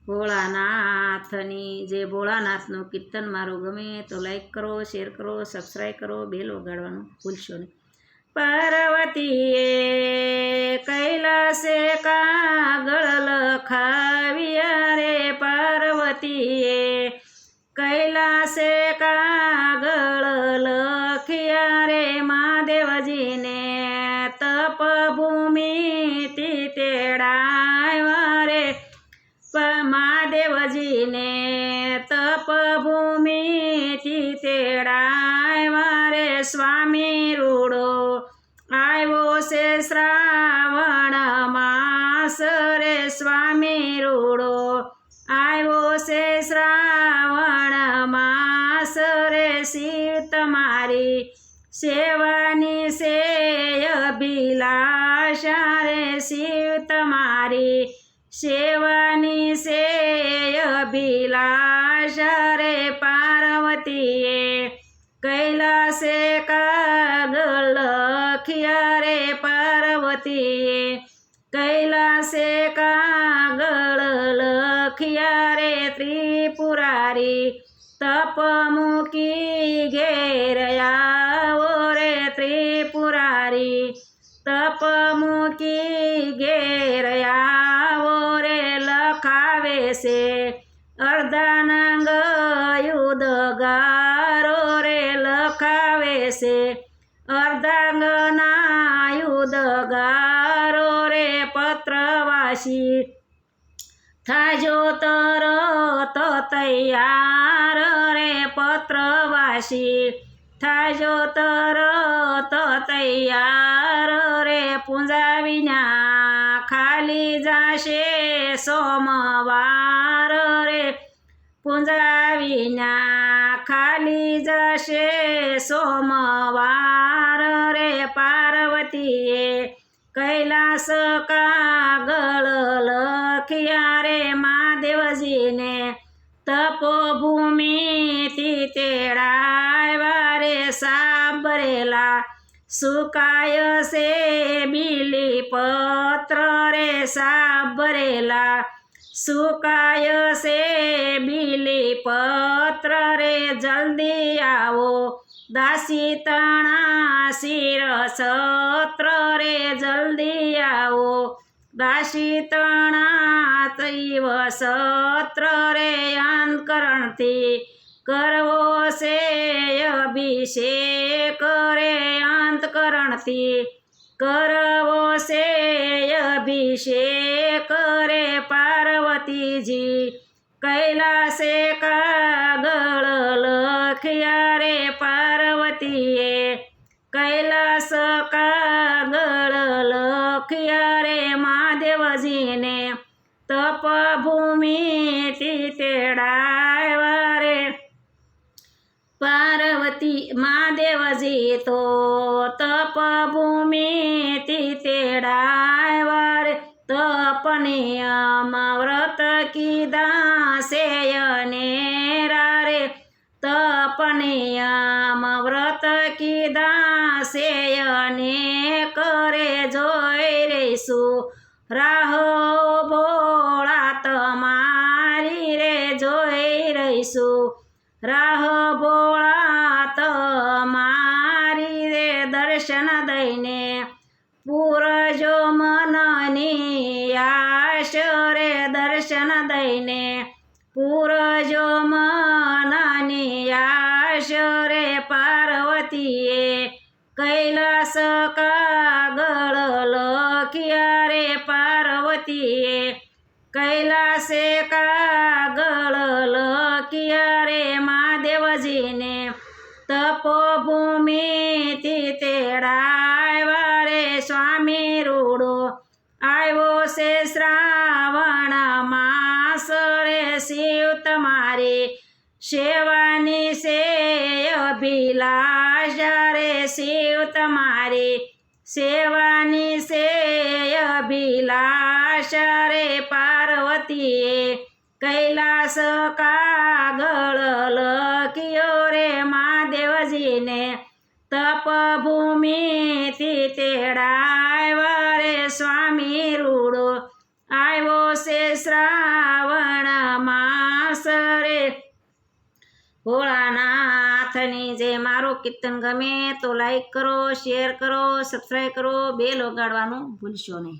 ભોળાનાથની જે ભોળાનાથનું કીર્તન મારું ગમે તો લાઈક કરો, શેર કરો, સબસ્ક્રાઈબ કરો, બેલ વગાડવાનું ભૂલશો નહીં. પાર્વતીએ કૈલાસે કાગળ લખાવ્યા રે, પાર્વતીએ કૈલાસે કાગળ લખ્યા રે, મહાદેવજીને તપભૂમિથી તેડાવ્યા રે, મહાદેવજીને તપભૂમિથી તેડાવ્યા રે. સ્વામી રૂડો આવ્યો છે શ્રાવણ માસ રે, સ્વામી રૂડો આવ્યો છે શ્રાવણ માસ રે, શિવ તમારી સેવાની છે અભિલાષા રે, શિવ તમારી સેવાની છે અભિલાષા રે. પાર્વતીએ કૈલાસે કાગળ લખ્યા રે, પાર્વતીએ કૈલાસે કાગળ લખ્યા રે, ત્રિપુરારી તપ મૂકી ઘેર આવો રે, ત્રિપુરારી તપ મૂકી ઘેર આવો રે. લખાવે છે અર્ધાનંગ યુદ્ધગારો રે, લખાવે છે અર્ધાંગના યુદ્ધગારો રે. પત્રવાસી થાજો તરત તૈયાર રે, પત્રવાસી થાજો તરત તૈયાર રે. પૂંજા વિના ખાલી જાશે સોમવાર રે, પૂંજા વિના ખાલી જશે સોમવાર રે. પાર્વતીએ કૈલાસ કાગળ લખ્યા રે, મહાદેવજીને તપોભૂમિથી તેડાવ્યા રે. સાંભળેલા સુકાય છે બીલીપત્ર રે, સાંભળેલા સુકાય છે બીલીપત્ર રે. જલ્દી આવો દાસી તણા શિર સત્ર રે, જલ્દી આવો દાસી તણા તૈવ સત્ર રે. અંતકરણથી કરવો છે અભિષેક રે, અંતકરણથી કરવો છે અભિષેક રે. પાર્વતીજી કૈલાસે કાગળ લખ્યા રે, પાર્વતીએ કૈલાસ કાગળ લખ્યા રે. મહાદેવજીને તપભૂમિથી તેડાવ્યા રે, પાર્વતી મહાદેવજી તો તપભૂમિથી તેડાવ્યા રે. તપનિયમ વ્રત કીધા છે અનેરા રે, તપનિયમ વ્રત કીધા છે અનેક રે. જોઈ રહીશું રાહ ભોળા તમારી રે, જોઈ રહીશું રાહ ભોળા તમારી રે. દર્શન દઈને પૂરજો મનની આશ રે, દર્શન દઈને પૂરજો મનની આશ રે. પાર્વતીએ કૈલાસ કાગળ લખ્યા રે, પાર્વતીએ કૈલાસે કાગળ લખ્યા રે. મહાદેવજીને તપોભૂમિથી તેડાવ્યા રે. સ્વામી રૂડો આવ્યો છે શ્રાવણ માસ રે, શિવ તમારી સેવાની છે અભિલાષા રે, શિવ તમારી સેવાની છે અભિલાષા રે. પાર્વતીએ કૈલાસ કાગળ લખ્યો રે, મહાદેવજીને તપભૂમિથી તેડાવ્યા રે. સ્વામી રૂડો આવ્યો છે શ્રાવણ ભોળાનાથની જે મારું કીર્તન ગમે તો લાઈક કરો, શેર કરો, સબસ્ક્રાઈબ કરો, બેલ વગાડવાનું ભૂલશો નહીં.